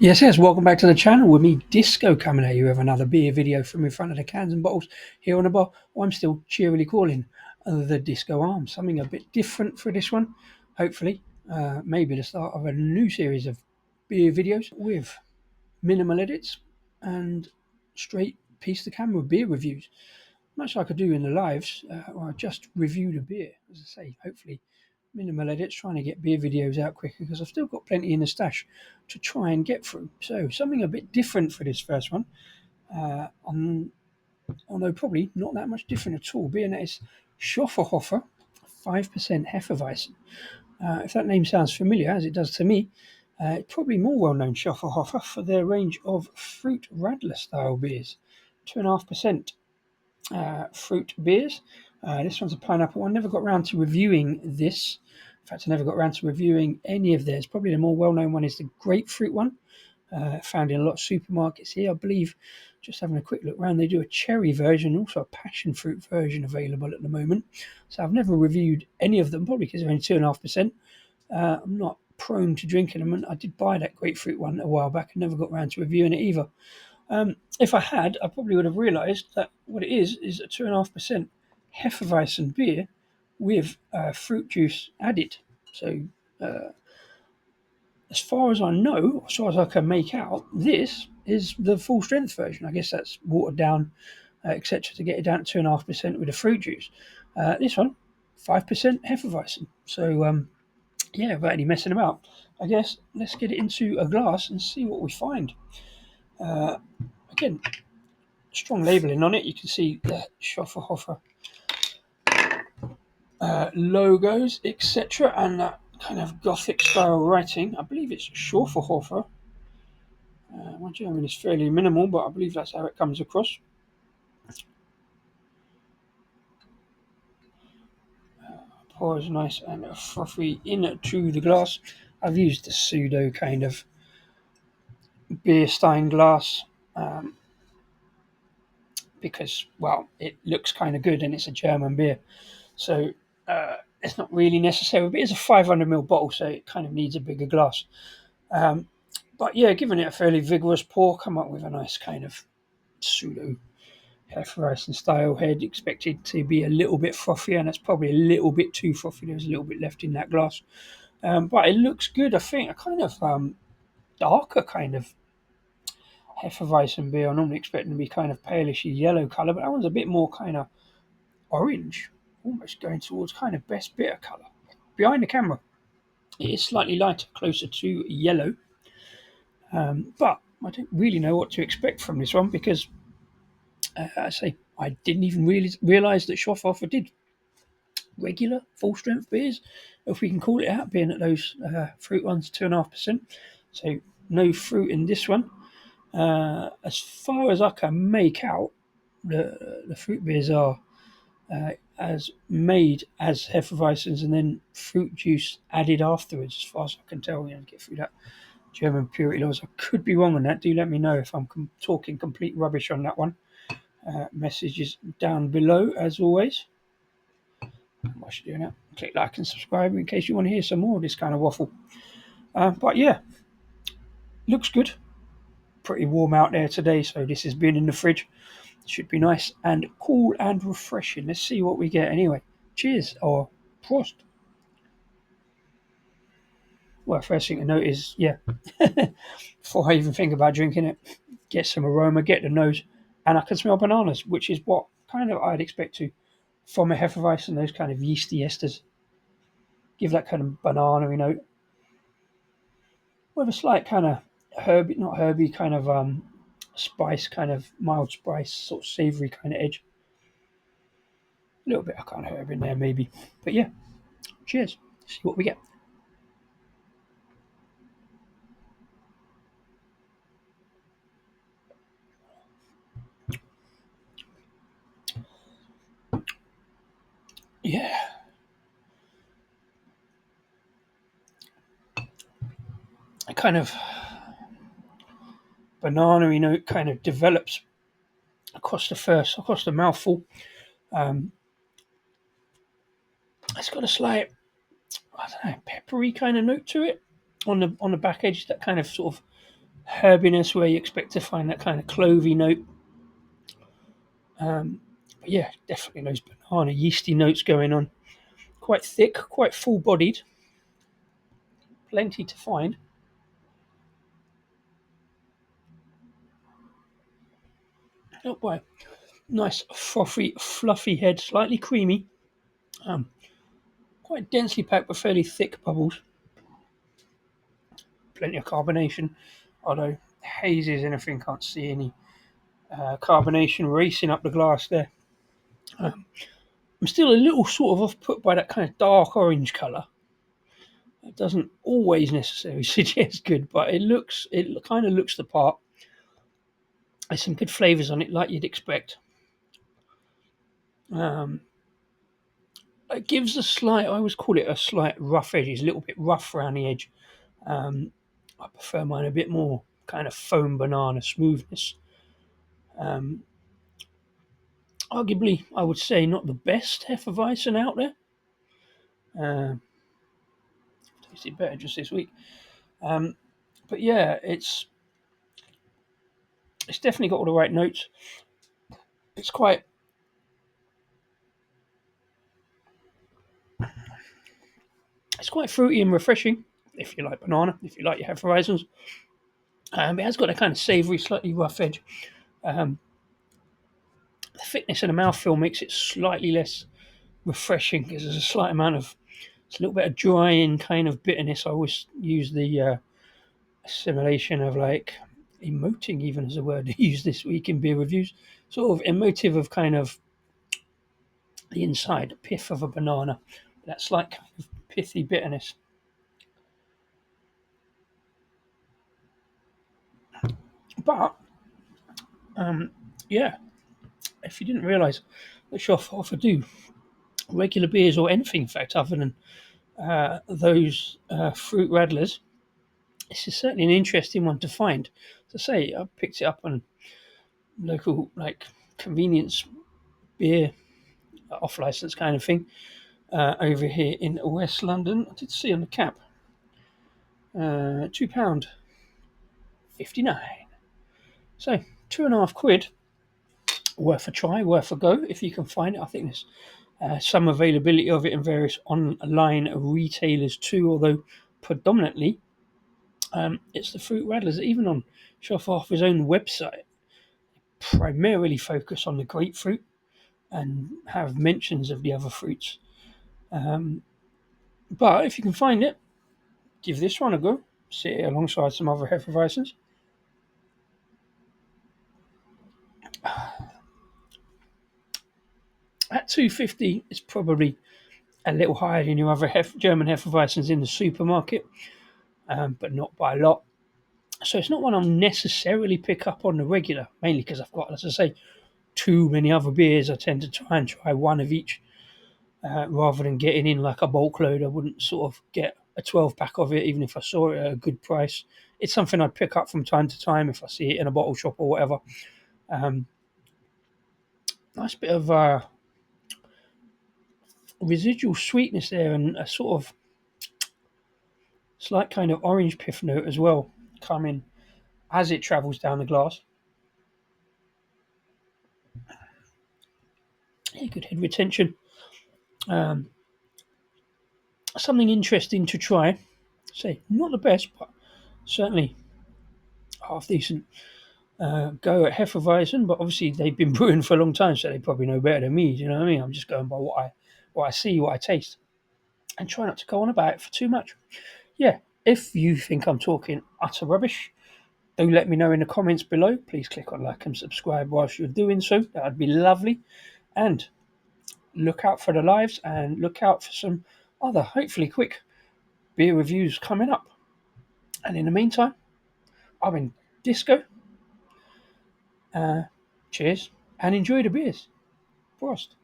Yes, welcome back to the channel with me, Disco, coming at you with another beer video from in front of the cans and bottles here on the bar. I'm still cheerily calling the Disco Arm. Something a bit different for this one, hopefully. Maybe the start of a new series of beer videos with minimal edits and straight piece to camera beer reviews. Much like I do in the lives, where I just review the beer, as I say, hopefully minimal edits, trying to get beer videos out quicker because I've still got plenty in the stash to try and get through. So something a bit different for this first one, although probably not that much different at all, being that it's Schofferhofer 5% Hefeweizen. If that name sounds familiar, as it does to me, it's probably more well-known Schofferhofer for their range of fruit Radler style beers, 2.5% fruit beers. This one's a pineapple one. Never got around to reviewing this. In fact, I never got around to reviewing any of theirs. Probably the more well-known one is the grapefruit one. Found in a lot of supermarkets here. I believe, just having a quick look around, they do a cherry version, also a passion fruit version available at the moment. So I've never reviewed any of them, probably because they're only 2.5%. I'm not prone to drinking them, and I did buy that grapefruit one a while back and never got around to reviewing it either. If I had, I probably would have realised that what it is a 2.5% Hefeweizen beer with fruit juice added. So, as far as I know, as far as I can make out, this is the full strength version. I guess that's watered down, etc., to get it down to 2.5% with the fruit juice. This one, 5% Hefeweizen. So, yeah, without any messing about, I guess let's get it into a glass and see what we find. Again, strong labelling on it. You can see the Schofferhofer logos, etc., and that kind of Gothic style writing. I believe it's Schofferhofer. My German is fairly minimal, but I believe that's how it comes across. Pours nice and frothy into the glass. I've used the pseudo kind of beer stein glass because, well, it looks kind of good and it's a German beer. So it's not really necessary, but it's a 500ml bottle, so it kind of needs a bigger glass. But yeah, giving it a fairly vigorous pour, come up with a nice kind of pseudo Hefeweizen style head, expected to be a little bit frothy, and it's probably a little bit too frothy. There's a little bit left in that glass, but it looks good. I think a kind of darker kind of Hefeweizen beer. I normally expect them to be kind of palish yellow colour, but that one's a bit more kind of orange, almost going towards kind of best bitter colour. Behind the camera, it is slightly lighter, closer to yellow. But I don't really know what to expect from this one because, I say, I didn't even really realise that Schofferhofer did regular full strength beers, if we can call it out, being that those fruit ones 2.5%. So no fruit in this one. As far as I can make out, the fruit beers are as made as Hefeweizens and then fruit juice added afterwards, as far as I can tell. Get through that German purity laws. I could be wrong on that. Do let me know if I'm talking complete rubbish on that one. Messages down below, as always. What should do now? Click like and subscribe in case you want to hear some more of this kind of waffle. But yeah, looks good. Pretty warm out there today, so this has been in the fridge. Should be nice and cool and refreshing. Let's see what we get anyway. Cheers, or Prost. Well, first thing to note is, yeah, before I even think about drinking it, get some aroma, get the nose, and I can smell bananas, which is what kind of I'd expect to from a Hefeweizen, those kind of yeasty esters. Give that kind of banana note with a slight kind of herby, not herby, kind of spice, kind of mild spice, sort of savoury kind of edge. A little bit of kind of herb in there, maybe. But yeah, cheers. See what we get. Yeah. A kind of banana note kind of develops across the mouthful. It's got a slight, I don't know, peppery kind of note to it on the back edge. That kind of sort of herbiness where you expect to find that kind of clovey note. But yeah, definitely those banana yeasty notes going on. Quite thick, quite full bodied, plenty to find. Oh boy, nice frothy, fluffy head, slightly creamy, um, quite densely packed but fairly thick bubbles. Plenty of carbonation, although hazy as anything, can't see any carbonation racing up the glass there. I'm still a little sort of off put by that kind of dark orange colour. It doesn't always necessarily suggest good, but it kind of looks the part. There's some good flavours on it, like you'd expect. Um, it gives a slight, I always call it a slight rough edge. It's a little bit rough around the edge. I prefer mine a bit more kind of foam banana smoothness. Um, Arguably, I would say not the best Hefeweizen out there. Uh, Tasted better just this week. Um, but yeah, it's definitely got all the right notes. It's quite fruity and refreshing. If you like banana, if you like your Hefeweizens, it has got a kind of savoury, slightly rough edge. Um, the thickness of the mouthfeel makes it slightly less refreshing because there's a slight amount of it's a little bit of drying kind of bitterness. I always use the assimilation of like emoting, even as a word to use this week in beer reviews. Sort of emotive of kind of the inside pith of a banana. That slight kind of pithy bitterness. But yeah, if you didn't realise that Schofferhofer do regular beers or anything, in fact, other than those fruit radlers, this is certainly an interesting one to find. As I say, I picked it up on local like convenience beer off license kind of thing over here in West London. I did see on the cap £2 59. So £2.50, worth a try, worth a go if you can find it. I think there's some availability of it in various online retailers too, although predominantly it's the fruit radlers. Even on Schofferhofer's own website, primarily focus on the grapefruit and have mentions of the other fruits. But if you can find it, give this one a go. Sit it alongside some other Hefeweizens. At 250, it's probably a little higher than your other German Hefeweizens in the supermarket, but not by a lot. So it's not one I'll necessarily pick up on the regular, mainly because I've got, as I say, too many other beers. I tend to try and try one of each rather than getting in like a bulk load. I wouldn't sort of get a 12 pack of it, even if I saw it at a good price. It's something I'd pick up from time to time if I see it in a bottle shop or whatever. Nice bit of residual sweetness there and a sort of slight kind of orange pith note as well coming as it travels down the glass. Yeah, good head retention. Something interesting to try. Say, not the best, but certainly half decent go at Hefeweizen. But obviously they've been brewing for a long time, so they probably know better than me. Do you know what I mean? I'm just going by what I see, what I taste, and try not to go on about it for too much. Yeah, if you think I'm talking utter rubbish, do let me know in the comments below. Please click on like and subscribe whilst you're doing so. That would be lovely. And look out for the lives and look out for some other, hopefully quick beer reviews coming up. And in the meantime, I'm in disco. Cheers and enjoy the beers. Prost.